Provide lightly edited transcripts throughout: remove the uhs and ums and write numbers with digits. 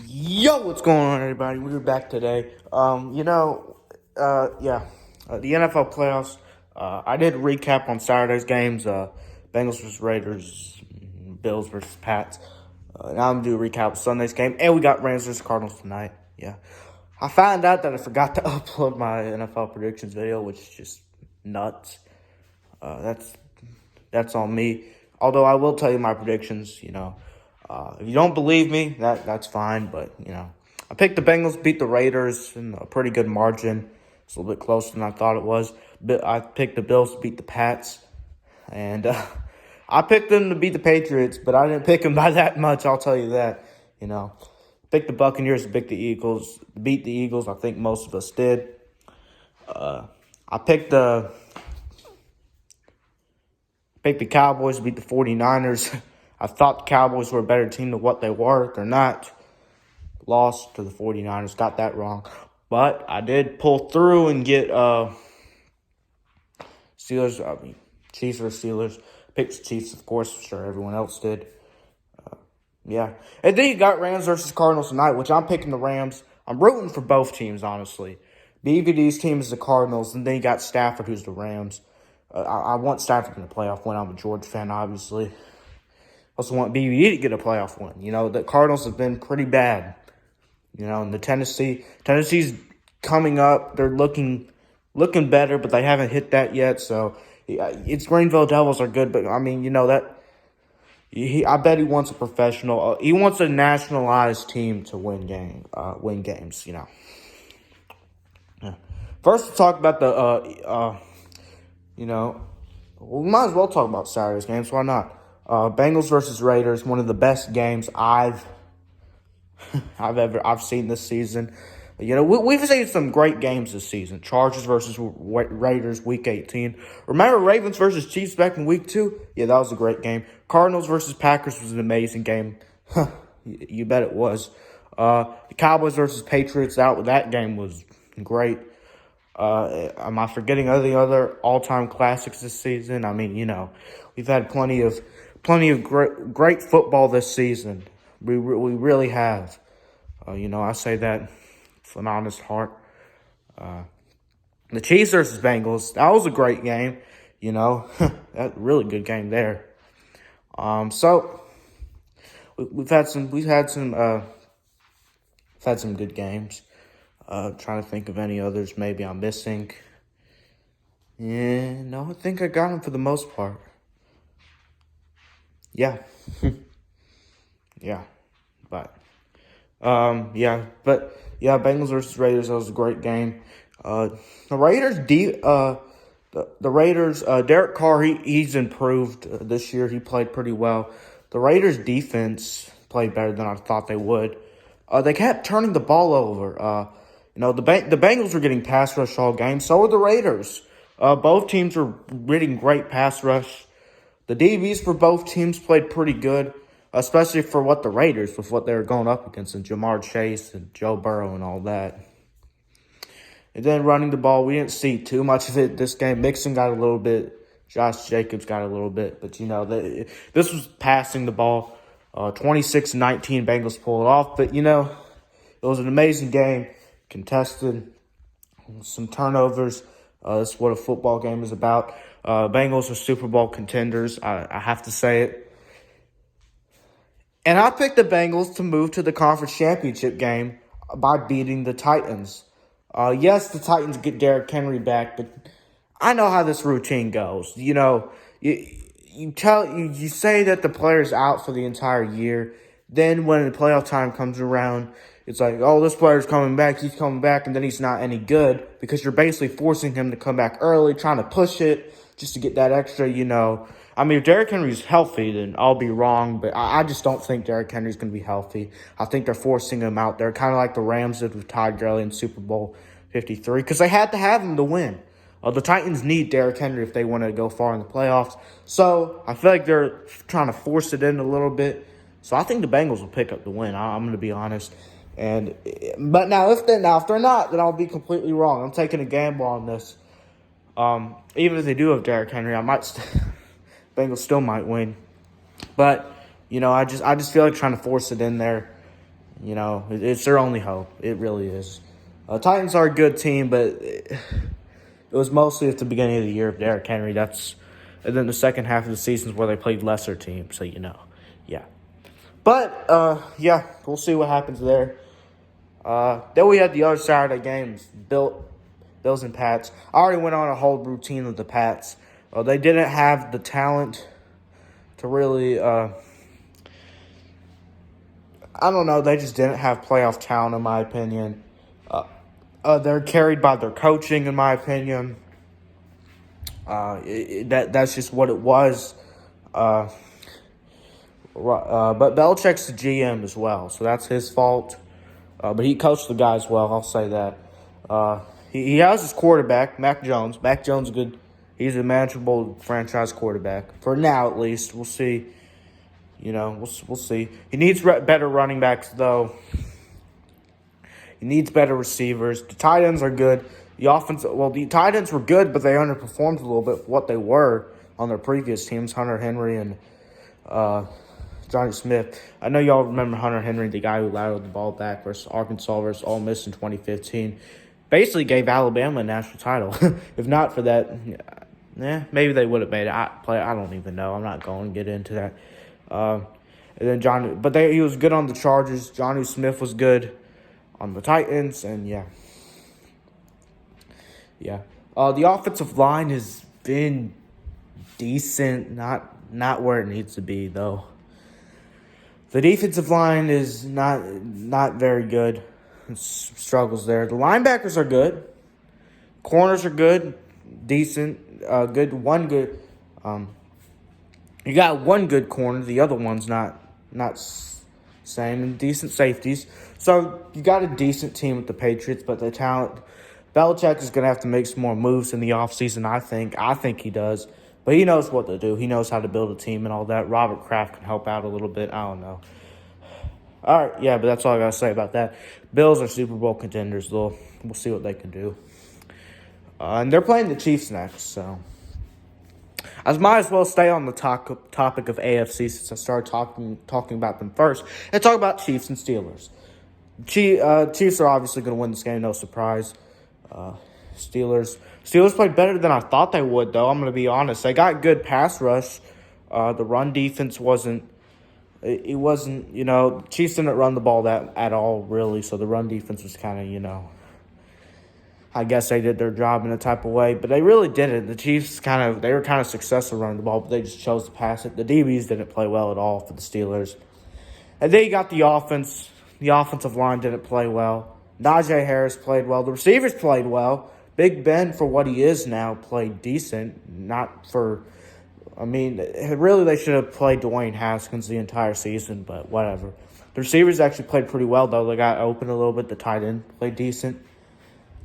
Yo, what's going on, everybody? We're back today. The NFL playoffs. I did a recap on Saturday's games. Bengals versus Raiders, Bills versus Pats. Now I'm gonna do a recap of Sunday's game, and we got Rams versus Cardinals tonight. Yeah, I found out that I forgot to upload my NFL predictions video, which is just nuts. That's on me. Although I will tell you my predictions. If you don't believe me, that's fine. But I picked the Bengals beat the Raiders in a pretty good margin. It's a little bit closer than I thought it was. But I picked the Bills to beat the Pats, and I picked them to beat the Patriots. But I didn't pick them by that much. I'll tell you that. Picked the Buccaneers to beat the Eagles. I think most of us did. I picked the Cowboys to beat the 49ers. I thought the Cowboys were a better team than what they were. They're not. Lost to the 49ers. Got that wrong. But I did pull through and get Chiefs or Steelers. Picked the Chiefs, of course. I'm sure everyone else did. Yeah. And then you got Rams versus Cardinals tonight, which I'm picking the Rams. I'm rooting for both teams, honestly. BVD's team is the Cardinals, and then you got Stafford, who's the Rams. I want Stafford in the playoff win. I'm a Georgia fan, obviously. Also want BVD to get a playoff win. The Cardinals have been pretty bad. And the Tennessee's coming up. They're looking better, but they haven't hit that yet. So it's Greenville Devils are good, but I mean, I bet he wants a professional. He wants a nationalized team to win games. Yeah. First, let's talk about we might as well talk about Saturday's games. Why not? Bengals versus Raiders, one of the best games I've seen this season. We've seen some great games this season. Chargers versus Raiders, Week 18. Remember Ravens versus Chiefs back in Week 2? Yeah, that was a great game. Cardinals versus Packers was an amazing game. You bet it was. The Cowboys versus Patriots, that game was great. Am I forgetting any other all-time classics this season? I mean, we've had plenty of great football this season. We really have. I say that with an honest heart. The Chiefs versus Bengals, that was a great game. That really good game there. So we've had some good games. Trying to think of any others maybe I'm missing. Yeah, no, I think I got them for the most part. Yeah. Yeah. Bengals versus Raiders, that was a great game. The Raiders, Derek Carr, he's improved this year. He played pretty well. The Raiders defense played better than I thought they would. They kept turning the ball over. The Bengals were getting pass rush all game. So were the Raiders. Both teams were getting great pass rush. The DBs for both teams played pretty good, especially for what the Raiders, with what they were going up against, and Jamar Chase and Joe Burrow and all that. And then running the ball, we didn't see too much of it this game. Mixon got a little bit. Josh Jacobs got a little bit. But, this was passing the ball. 26-19, Bengals pulled it off. But, it was an amazing game. Contested. Some turnovers. That's what a football game is about. Bengals are Super Bowl contenders. I have to say it. And I picked the Bengals to move to the conference championship game by beating the Titans. Yes, the Titans get Derrick Henry back, but I know how this routine goes. You say that the player's out for the entire year. Then when the playoff time comes around, it's like, oh, this player's coming back. He's coming back, and then he's not any good because you're basically forcing him to come back early, trying to push it just to get that extra, I mean, if Derrick Henry's healthy, then I'll be wrong, but I just don't think Derrick Henry's going to be healthy. I think they're forcing him out there, kind of like the Rams did with Todd Gurley in Super Bowl 53, because they had to have him to win. The Titans need Derrick Henry if they want to go far in the playoffs. So I feel like they're trying to force it in a little bit. So I think the Bengals will pick up the win. I'm going to be honest. But now if they're not, then I'll be completely wrong. I'm taking a gamble on this. Even if they do have Derrick Henry, Bengals still might win. But I just feel like trying to force it in there. It's their only hope. It really is. Titans are a good team, but it was mostly at the beginning of the year of Derrick Henry. And then the second half of the season is where they played lesser teams. So yeah. But yeah, we'll see what happens there. Then we had the other Saturday games, Bills and Pats. I already went on a whole routine of the Pats. They didn't have the talent to really. I don't know. They just didn't have playoff talent, in my opinion. They're carried by their coaching, in my opinion. That's just what it was. But Belichick's the GM as well, so that's his fault. But he coached the guys well, I'll say that. He has his quarterback, Mac Jones. Mac Jones is good. He's a manageable franchise quarterback. For now, at least. We'll see. We'll see. He needs better running backs, though. He needs better receivers. The tight ends are good. The tight ends were good, but they underperformed a little bit for what they were on their previous teams, Hunter Henry and Johnny Smith. I know y'all remember Hunter Henry, the guy who lateraled the ball back versus Arkansas versus Ole Miss in 2015. Basically gave Alabama a national title. If not for that, maybe they would have made it. I don't even know. I'm not going to get into that. And then he was good on the Chargers. Johnny Smith was good on the Titans, and yeah. The offensive line has been decent, not where it needs to be though. The defensive line is not very good. Struggles there. The linebackers are good. Corners are good, decent, good. One good. You got one good corner. The other one's not same. And decent safeties. So you got a decent team with the Patriots, but the talent. Belichick is going to have to make some more moves in the offseason, I think. I think he does. But he knows what to do. He knows how to build a team and all that. Robert Kraft can help out a little bit. I don't know. All right, yeah, but that's all I got to say about that. Bills are Super Bowl contenders, though. We'll see what they can do. And they're playing the Chiefs next, so. I might as well stay on the topic of AFC since I started talking about them first. And talk about Chiefs and Steelers. Chiefs are obviously going to win this game, no surprise. Steelers played better than I thought they would, though. I'm going to be honest. They got good pass rush. The run defense wasn't. It wasn't. Chiefs didn't run the ball at all, really. So the run defense was kind of, I guess they did their job in a type of way, but they really didn't. The Chiefs they were kind of successful running the ball, but they just chose to pass it. The DBs didn't play well at all for the Steelers. And then you got the offense. The offensive line didn't play well. Najee Harris played well. The receivers played well. Big Ben, for what he is now, played decent. Really they should have played Dwayne Haskins the entire season, but whatever. The receivers actually played pretty well, though. They got open a little bit. The tight end played decent.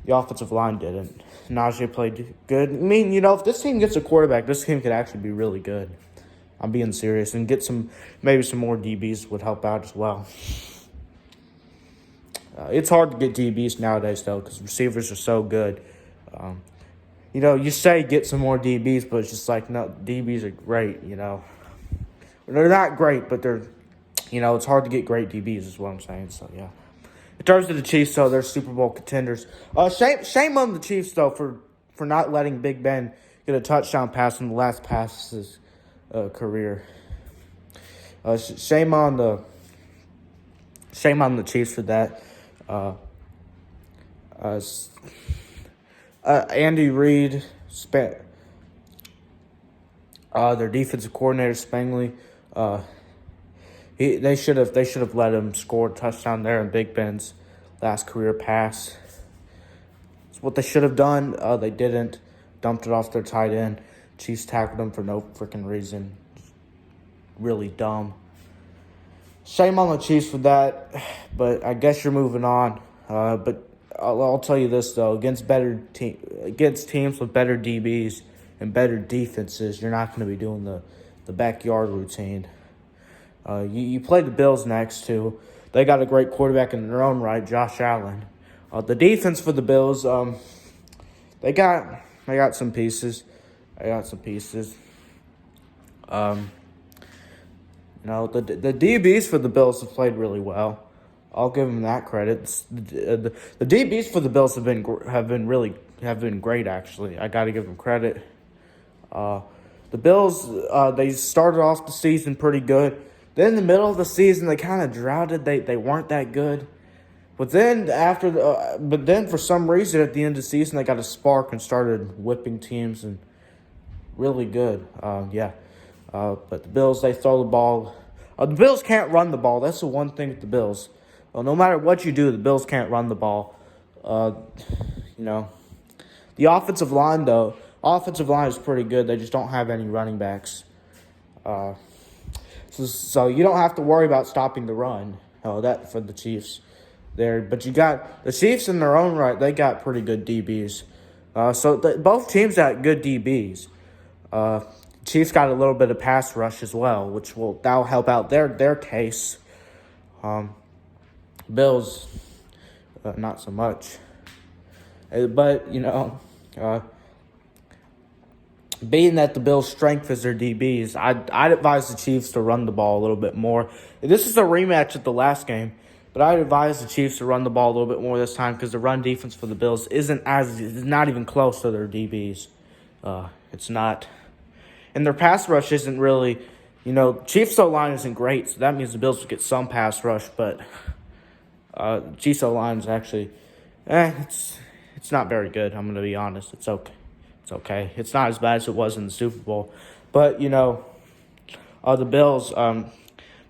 The offensive line didn't. Najee played good. If this team gets a quarterback, this team could actually be really good. I'm being serious. And maybe some more DBs would help out as well. It's hard to get DBs nowadays, though, because receivers are so good. You say get some more DBs, but it's just like, no, DBs are great, They're not great, but they're, it's hard to get great DBs is what I'm saying, so yeah. In terms of the Chiefs, though, they're Super Bowl contenders. Shame on the Chiefs, though, for not letting Big Ben get a touchdown pass in the last pass of his career. Shame on the Chiefs for that. Andy Reid, their defensive coordinator Spangley, they should have let him score a touchdown there in Big Ben's last career pass. It's what they should have done. They didn't. Dumped it off their tight end. Chiefs tackled him for no freaking reason. Really dumb. Shame on the Chiefs for that, but I guess you're moving on. But I'll tell you this, though. Against teams with better DBs and better defenses, you're not going to be doing the backyard routine. You play the Bills next, too. They got a great quarterback in their own right, Josh Allen. The defense for the Bills, they got some pieces. The DBs for the Bills have played really well. I'll give them that credit. The DBs for the Bills have been great actually. I got to give them credit. Uh, the Bills they started off the season pretty good. Then in the middle of the season they kind of droughted. They weren't that good. But then for some reason at the end of the season they got a spark and started whipping teams and really good. But the Bills, they throw the ball. The Bills can't run the ball. That's the one thing with the Bills. No matter what you do, the Bills can't run the ball. Uh, you know, the offensive line though, offensive line is pretty good. They just don't have any running backs. So you don't have to worry about stopping the run. That for the Chiefs there. But you got the Chiefs in their own right. They got pretty good DBs. Both teams got good DBs. Chiefs got a little bit of pass rush as well, that'll help out their case. Bills, not so much. But being that the Bills' strength is their DBs, I'd advise the Chiefs to run the ball a little bit more. This is a rematch of the last game, but I'd advise the Chiefs to run the ball a little bit more this time because the run defense for the Bills is not even close to their DBs. It's not. And their pass rush isn't really, Chiefs' O-line isn't great, so that means the Bills will get some pass rush, but Chiefs' O-line is actually, it's not very good, I'm going to be honest. It's okay. It's okay. It's not as bad as it was in the Super Bowl. But, the Bills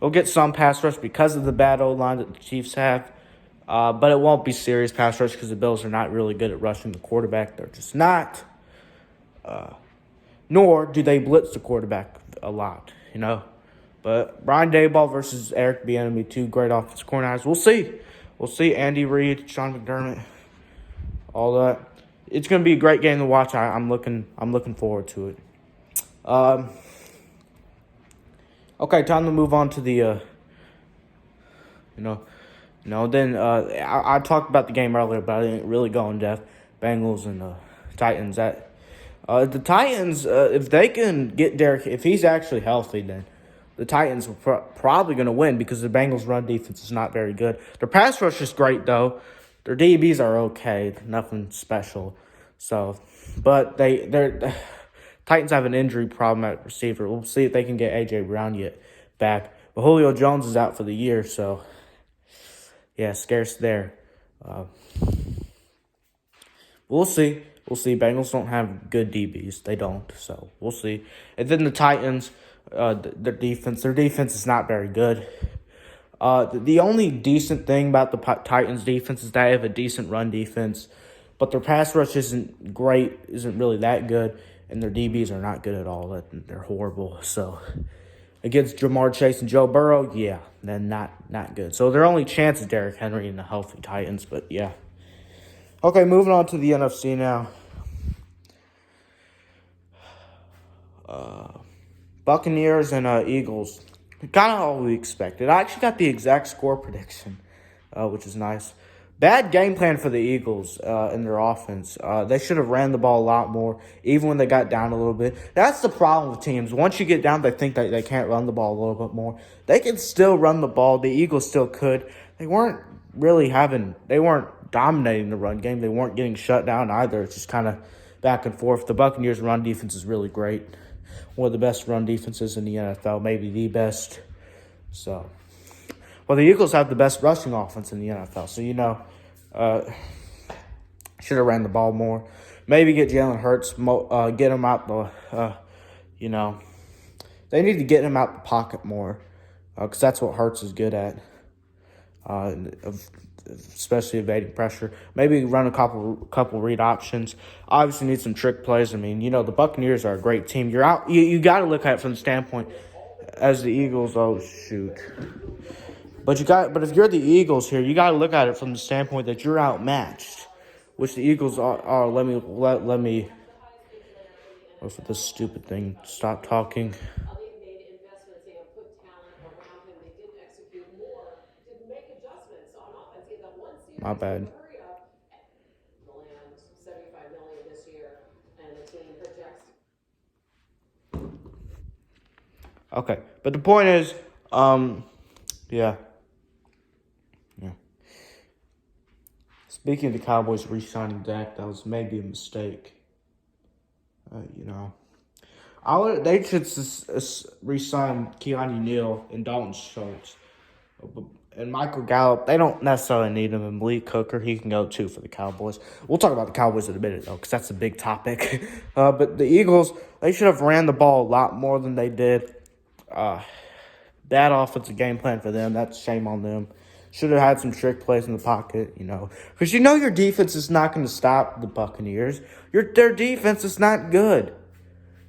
will get some pass rush because of the bad O-line that the Chiefs have, but it won't be serious pass rush because the Bills are not really good at rushing the quarterback. They're just not. Nor do they blitz the quarterback a lot, But Brian Daboll versus Eric Bieniemy, two great offensive coordinators. We'll see. Andy Reid, Sean McDermott, all that. It's going to be a great game to watch. I'm looking forward to it. Okay, time to move on to the I talked about the game earlier, but I didn't really go in depth. Bengals and Titans. The Titans, if they can get Derrick, if he's actually healthy, then the Titans are probably going to win because the Bengals' run defense is not very good. Their pass rush is great, though. Their DBs are okay, nothing special. But their Titans have an injury problem at receiver. We'll see if they can get A.J. Brown back. But Julio Jones is out for the year, so yeah, scarce there. We'll see. Bengals don't have good DBs. They don't, so we'll see. And then the Titans, their defense is not very good. The only decent thing about the Titans' defense is they have a decent run defense, but their pass rush isn't really that good, and their DBs are not good at all. They're horrible. So against Jamar Chase and Joe Burrow, yeah, then not good. So their only chance is Derrick Henry and the healthy Titans, but yeah. Okay, moving on to the NFC now. Buccaneers and Eagles. Kind of all we expected. I actually got the exact score prediction, which is nice. Bad game plan for the Eagles in their offense. They should have ran the ball a lot more, even when they got down a little bit. That's the problem with teams. Once you get down, they think that they can't run the ball a little bit more. They can still run the ball. The Eagles still could. They weren't dominating the run game. They weren't getting shut down either. It's just kind of back and forth. The Buccaneers' run defense is really great. One of the best run defenses in the NFL, maybe the best. So, the Eagles have the best rushing offense in the NFL. So, should have ran the ball more. Maybe get Jalen Hurts, get him out they need to get him out the pocket more because that's what Hurts is good at, especially evading pressure. Maybe run a couple read options. Obviously need some trick plays. I mean, the Buccaneers are a great team. You got to look at it from the standpoint as the Eagles. Oh shoot. But if you're the Eagles here, you got to look at it from the standpoint that you're outmatched, which the Eagles are. Let me. What's with this stupid thing? Stop talking. My bad. Okay, but the point is, yeah. Speaking of the Cowboys re-signing Dak, that was maybe a mistake. You know, they should re-sign Keanu Neal and Dalton Schultz. And Michael Gallup, they don't necessarily need him. And Malik Hooker, he can go too for the Cowboys. We'll talk about the Cowboys in a minute, though, because that's a big topic. But the Eagles, they should have ran the ball a lot more than they did. Bad offensive game plan for them. That's shame on them. Should have had some trick plays in the pocket, Because your defense is not going to stop the Buccaneers. Their defense is not good.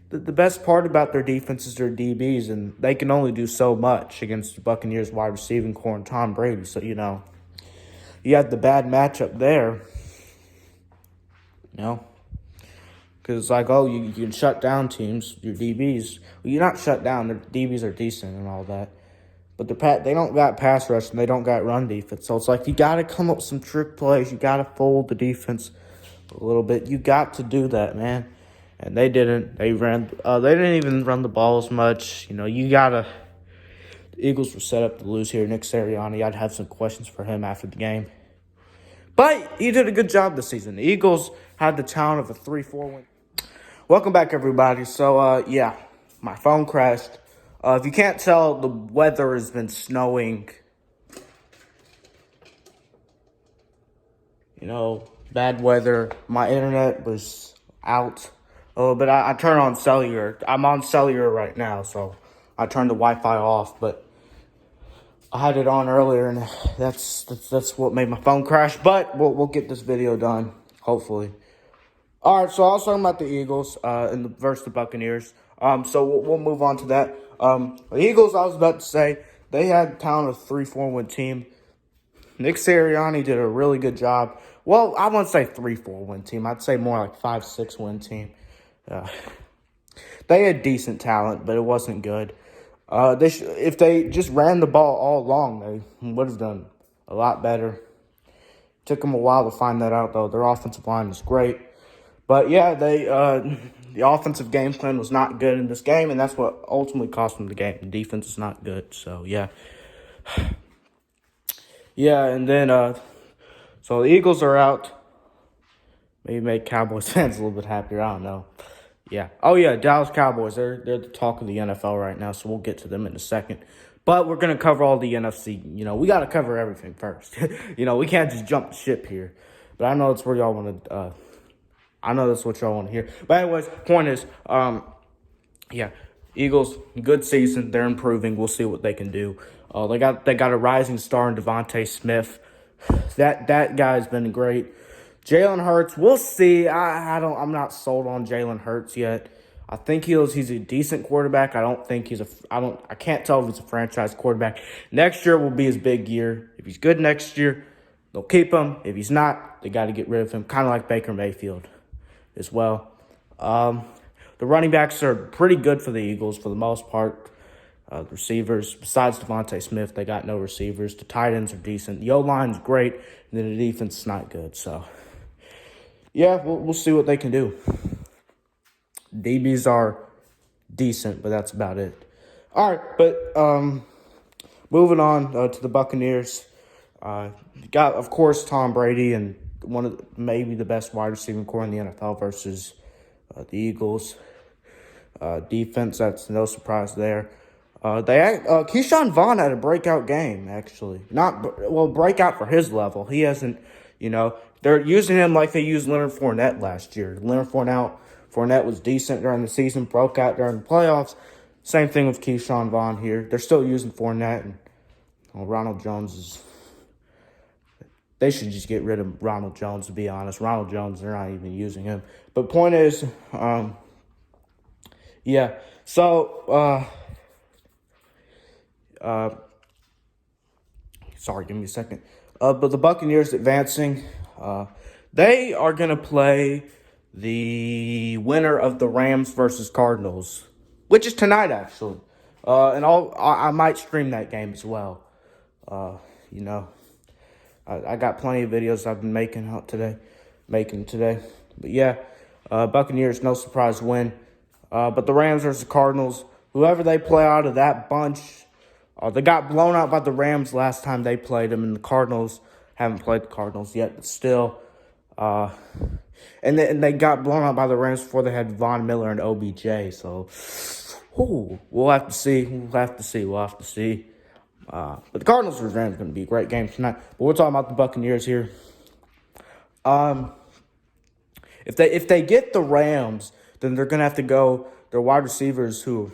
The best part about their defense is their DBs, and they can only do so much against the Buccaneers wide receiving core and Tom Brady. So, you have the bad matchup there, Because, you can shut down teams, your DBs. Well, you're not shut down. Their DBs are decent and all that. But they don't got pass rush and they don't got run defense. So, it's you got to come up with some trick plays. You got to fold the defense a little bit. You got to do that, man. And they didn't. They didn't even run the ball as much. The Eagles were set up to lose here. Nick Sirianni, I'd have some questions for him after the game. But he did a good job this season. The Eagles had the talent of a 3-4 win. Welcome back, everybody. So, my phone crashed. If you can't tell, the weather has been snowing. Bad weather. My internet was out. But I turn on cellular. I'm on cellular right now, so I turned the Wi-Fi off. But I had it on earlier, and that's what made my phone crash. But we'll get this video done, hopefully. All right, so I was talking about the Eagles versus the Buccaneers. So we'll move on to that. The Eagles, I was about to say, they had talent of 3-4 win team. Nick Sirianni did a really good job. Well, I wouldn't say 3-4 win team. I'd say more like 5-6 win team. They had decent talent, but it wasn't good. If they just ran the ball all along, they would have done a lot better. Took them a while to find that out, though. Their offensive line is great. But, the offensive game plan was not good in this game, and that's what ultimately cost them the game. The defense is not good, so, yeah. And then, so the Eagles are out. Maybe make Cowboys fans a little bit happier. I don't know. Yeah. Oh, yeah, Dallas Cowboys. They're the talk of the NFL right now, so we'll get to them in a second. But we're going to cover all the NFC. We got to cover everything first. We can't just jump the ship here. But I know that's where y'all want to I know that's what y'all want to hear. But anyways, point is, Eagles, good season. They're improving. We'll see what they can do. They got a rising star in Devontae Smith. That guy's been great. Jalen Hurts, we'll see. I'm not sold on Jalen Hurts yet. I think he's a decent quarterback. I can't tell if he's a franchise quarterback. Next year will be his big year. If he's good next year, they'll keep him. If he's not, they got to get rid of him. Kind of like Baker Mayfield as well. The running backs are pretty good for the Eagles for the most part. The receivers, besides Devontae Smith, they got no receivers. The tight ends are decent. The O-line's great, and then the defense is not good. So, we'll see what they can do. DBs are decent, but that's about it. All right, but moving on to the Buccaneers. Got, of course, Tom Brady and maybe the best wide receiving core in the NFL versus the Eagles. Defense, that's no surprise there. Keyshawn Vaughn had a breakout game, actually. Breakout for his level. He hasn't, they're using him like they used Leonard Fournette last year. Leonard Fournette was decent during the season, broke out during the playoffs. Same thing with Keyshawn Vaughn here. They're still using Fournette, and Ronald Jones they should just get rid of Ronald Jones, to be honest. Ronald Jones, they're not even using him. But point is, sorry, give me a second. But the Buccaneers advancing. They are going to play the winner of the Rams versus Cardinals, which is tonight, actually. And I might stream that game as well. I got plenty of videos I've been making today. But Buccaneers, no surprise win. But the Rams versus the Cardinals, whoever they play out of that bunch, they got blown out by the Rams last time they played them, and the Cardinals, haven't played the Cardinals yet, but still. And they got blown out by the Rams before they had Von Miller and OBJ. So, we'll have to see. We'll have to see. But the Cardinals vs. Rams is going to be a great game tonight. But we're talking about the Buccaneers here. If they get the Rams, then they're going to have to go. Their wide receivers, who,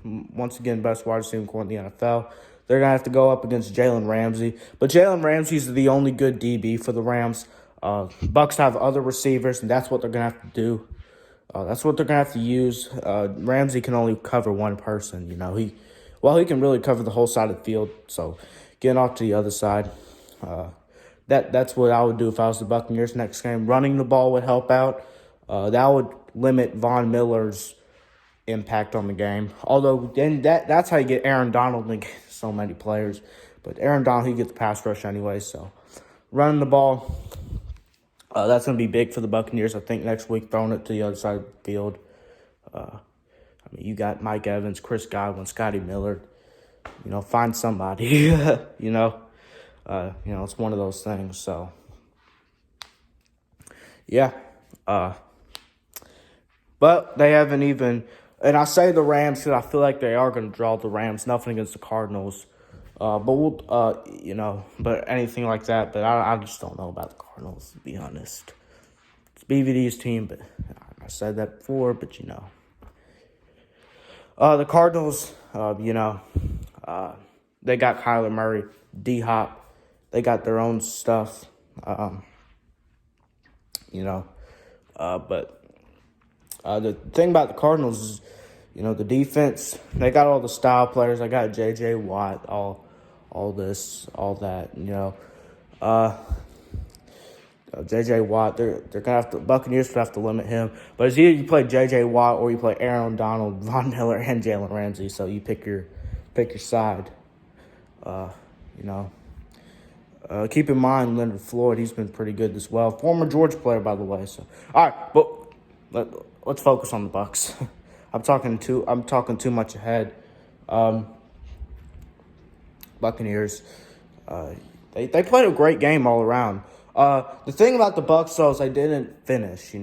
once again, best wide receiver core in the NFL, they're going to have to go up against Jalen Ramsey. But Jalen Ramsey's the only good DB for the Rams. Bucks have other receivers, and that's what they're going to have to do. That's what they're going to have to use. Ramsey can only cover one person. He can really cover the whole side of the field. So getting off to the other side, that's what I would do if I was the Buccaneers next game. Running the ball would help out. That would limit Von Miller's impact on the game. Although then that's how you get Aaron Donald and so many players. But Aaron Donald, he gets the pass rush anyway. So running the ball. That's going to be big for the Buccaneers, I think, next week, throwing it to the other side of the field. You got Mike Evans, Chris Godwin, Scotty Miller. Find somebody. It's one of those things. So, yeah. But they haven't even – and I say the Rams because I feel like they are going to draw the Rams. Nothing against the Cardinals. But anything like that. But I just don't know about the Cardinals, to be honest. It's BVD's team, but I said that before, but the Cardinals, they got Kyler Murray, D-Hop. They got their own stuff, but the thing about the Cardinals is, the defense, they got all the style players. I got J.J. Watt, all this, all that, J.J. Watt, they're gonna have to. Buccaneers would have to limit him, but it's either you play J.J. Watt or you play Aaron Donald, Von Miller, and Jalen Ramsey. So you pick your side. Keep in mind Leonard Floyd, he's been pretty good as well. Former Georgia player, by the way. So all right, but let's focus on the Bucs. I'm talking too much ahead. Buccaneers, they played a great game all around. The thing about the Bucs, though, is they didn't finish,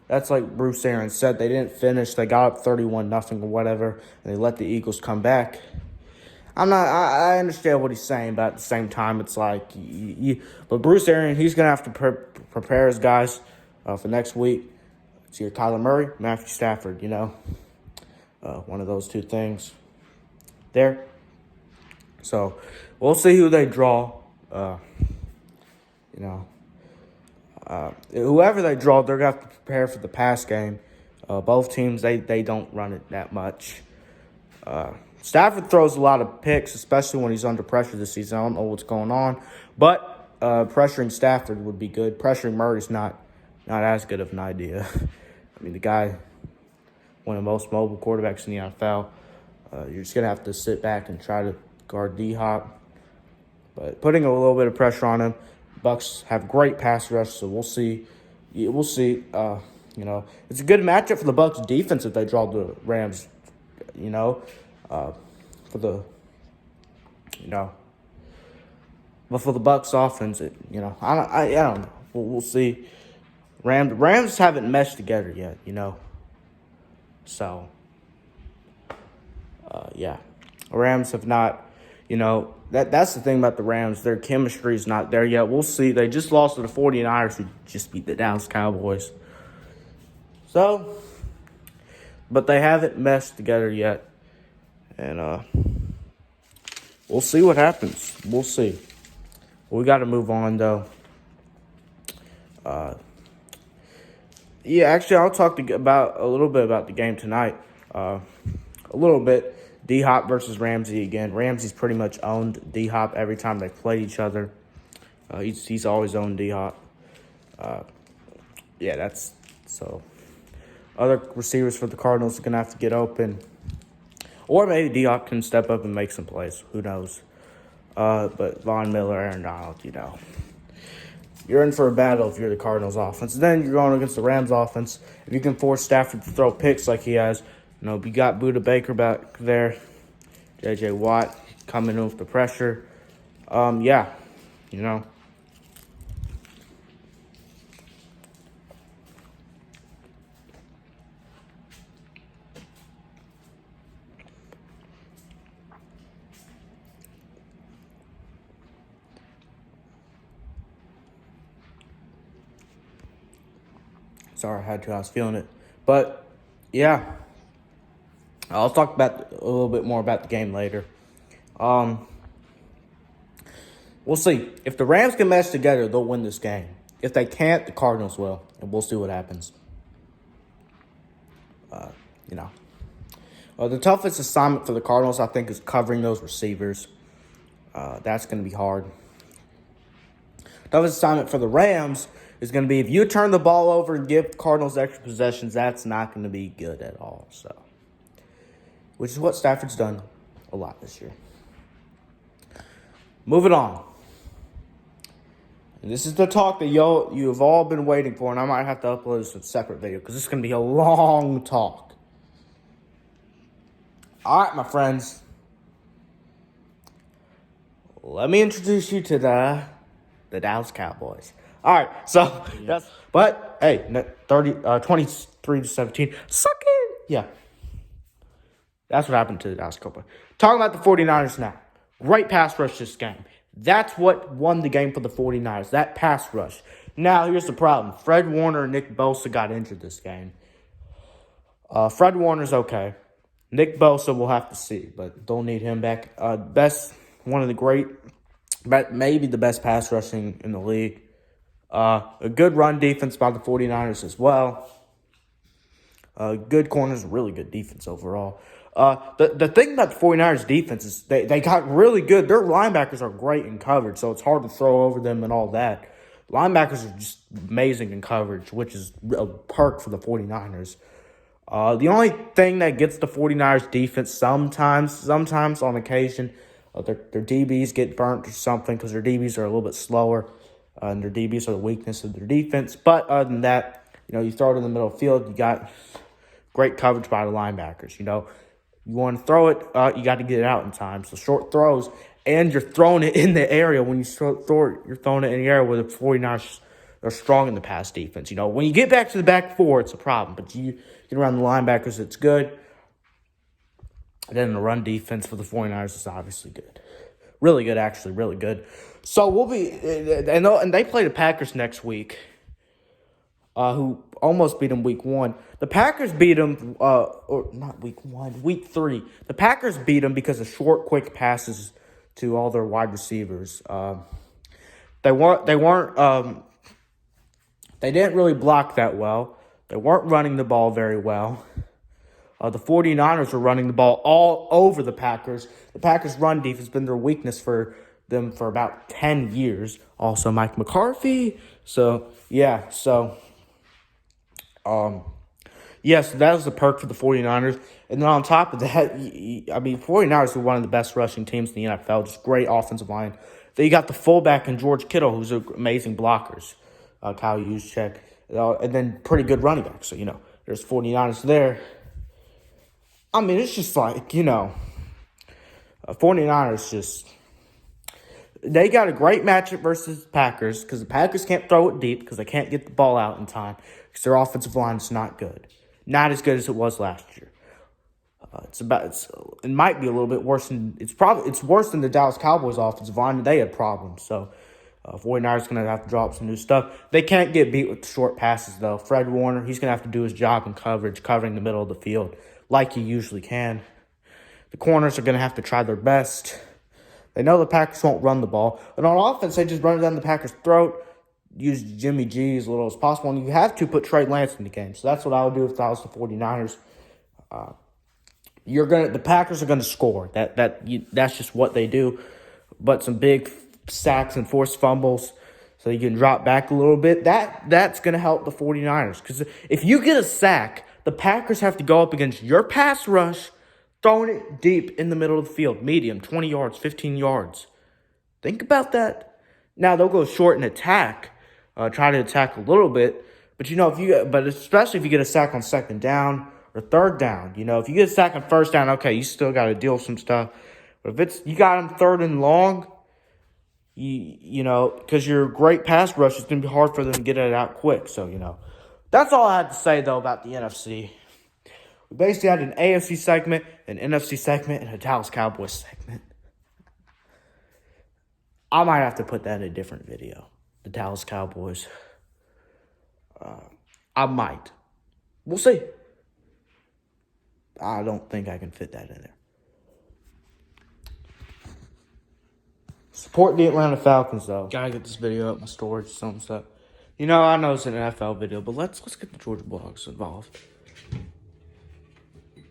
That's like Bruce Arians said. They didn't finish. They got up 31-0 or whatever, and they let the Eagles come back. I understand what he's saying, but at the same time, it's like, but Bruce Arians, he's going to have to prepare his guys for next week. It's either Kyler Murray, Matthew Stafford, one of those two things there. So we'll see who they draw. Whoever they draw, they're going to have to prepare for the pass game. Both teams, they don't run it that much. Stafford throws a lot of picks, especially when he's under pressure this season. I don't know what's going on. But pressuring Stafford would be good. Pressuring Murray's not as good of an idea. The guy, one of the most mobile quarterbacks in the NFL. You're just going to have to sit back and try to guard D-Hop. But putting a little bit of pressure on him. Bucs have great pass rush, so we'll see. We'll see. It's a good matchup for the Bucs defense if they draw the Rams. But for the Bucs offense, I don't know. We'll see. Rams haven't meshed together yet. So, Rams have not. That's the thing about the Rams. Their chemistry is not there yet. We'll see. They just lost to the 49ers, who just beat the Dallas Cowboys. So, but they haven't meshed together yet. And we'll see what happens. We'll see. We got to move on, though. Actually, I'll talk about a little bit about the game tonight. A little bit. D-Hop versus Ramsey again. Ramsey's pretty much owned D-Hop every time they played each other. He's always owned D-Hop. That's so. Other receivers for the Cardinals are going to have to get open. Or maybe D-Hop can step up and make some plays. Who knows? But Von Miller, Aaron Donald, you're in for a battle if you're the Cardinals offense. And then you're going against the Rams offense. If you can force Stafford to throw picks like he has, you got Budda Baker back there. J.J. Watt coming in with the pressure. Sorry, I had to. I was feeling it. But, yeah. I'll talk about a little bit more about the game later. We'll see. If the Rams can mesh together, they'll win this game. If they can't, the Cardinals will. And we'll see what happens. You know. The toughest assignment for the Cardinals, I think, is covering those receivers. That's going to be hard. Toughest assignment for the Rams is going to be if you turn the ball over and give Cardinals extra possessions, that's not going to be good at all. So, which is what Stafford's done a lot this year. Moving on. And this is the talk that you have all been waiting for, and I might have to upload this in a separate video because this is going to be a long talk. All right, my friends. Let me introduce you to the Dallas Cowboys. All right, so but hey, 23-17. Suck it. Yeah. That's what happened to the Dallas Cowboys. Talking about the 49ers now. Great pass rush this game. That's what won the game for the 49ers, that pass rush. Now, here's the problem. Fred Warner and Nick Bosa got injured this game. Fred Warner's okay. Nick Bosa we'll have to see, but don't need him back. Maybe the best pass rushing in the league. A good run defense by the 49ers as well. Good corners, really good defense overall. The thing about the 49ers defense is they got really good. Their linebackers are great in coverage, so it's hard to throw over them and all that. Linebackers are just amazing in coverage, which is a perk for the 49ers. The only thing that gets the 49ers defense sometimes on occasion, their DBs get burnt or something because their DBs are a little bit slower, and their DBs are the weakness of their defense. But other than that, you throw it in the middle of the field, you got great coverage by the linebackers. You want to throw it, you got to get it out in time. So short throws, and you're throwing it in the area. When you throw it, you're throwing it in the area where the 49ers are strong in the pass defense. When you get back to the back four, it's a problem. But you get around the linebackers, it's good. And then the run defense for the 49ers is obviously good. Really good, actually, really good. So we'll be, and they play the Packers next week, who almost beat them week 1. The Packers beat them, or not week 1, week 3. The Packers beat them because of short, quick passes to all their wide receivers. They didn't really block that well. They weren't running the ball very well. The 49ers were running the ball all over the Packers. The Packers' run defense has been their weakness for them for about 10 years. Also, Mike McCarthy. So that was the perk for the 49ers. And then on top of that, 49ers are one of the best rushing teams in the NFL. Just great offensive line. Then you got the fullback and George Kittle, who's amazing blockers. Kyle Juszczyk. And then pretty good running back. So, there's 49ers there. It's just like, 49ers just, they got a great matchup versus Packers because the Packers can't throw it deep because they can't get the ball out in time because their offensive line is not good. Not as good as it was last year. It might be a little bit worse it's worse than the Dallas Cowboys offensive line. They had problems. So, 49ers going to have to drop some new stuff. They can't get beat with short passes, though. Fred Warner, he's going to have to do his job in coverage, covering the middle of the field like he usually can. The corners are going to have to try their best. They know the Packers won't run the ball. And on offense, they just run it down the Packers' throat, use Jimmy G as little as possible, and you have to put Trey Lance in the game. So that's what I would do if I was the 49ers. The Packers are going to score. That's just what they do. But some big sacks and forced fumbles so you can drop back a little bit. That's going to help the 49ers. Because if you get a sack, the Packers have to go up against your pass rush, throwing it deep in the middle of the field, medium, 20 yards, 15 yards. Think about that. Now, they'll go short and attack, try to attack a little bit. But, especially if you get a sack on second down or third down. If you get a sack on first down, okay, you still got to deal with some stuff. But if you got them third and long, because your great pass rush, it's going to be hard for them to get it out quick. So, that's all I had to say, though, about the NFC. We basically had an AFC segment, an NFC segment, and a Dallas Cowboys segment. I might have to put that in a different video, the Dallas Cowboys. I might. We'll see. I don't think I can fit that in there. Support the Atlanta Falcons, though. Gotta get this video up my storage, some stuff. You know, I know it's an NFL video, but let's get the Georgia Bulldogs involved.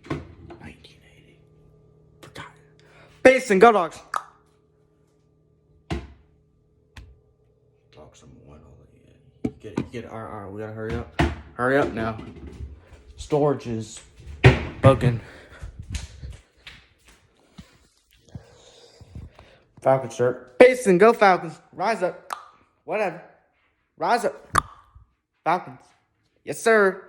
1980. Forgot. Basin, go Dogs. Dogs are one. Get it. All right, we gotta hurry up. Hurry up now. Storage is bugging. Falcons shirt. Basin, go Falcons. Rise up. Whatever. Rise up. Falcons. Yes, sir.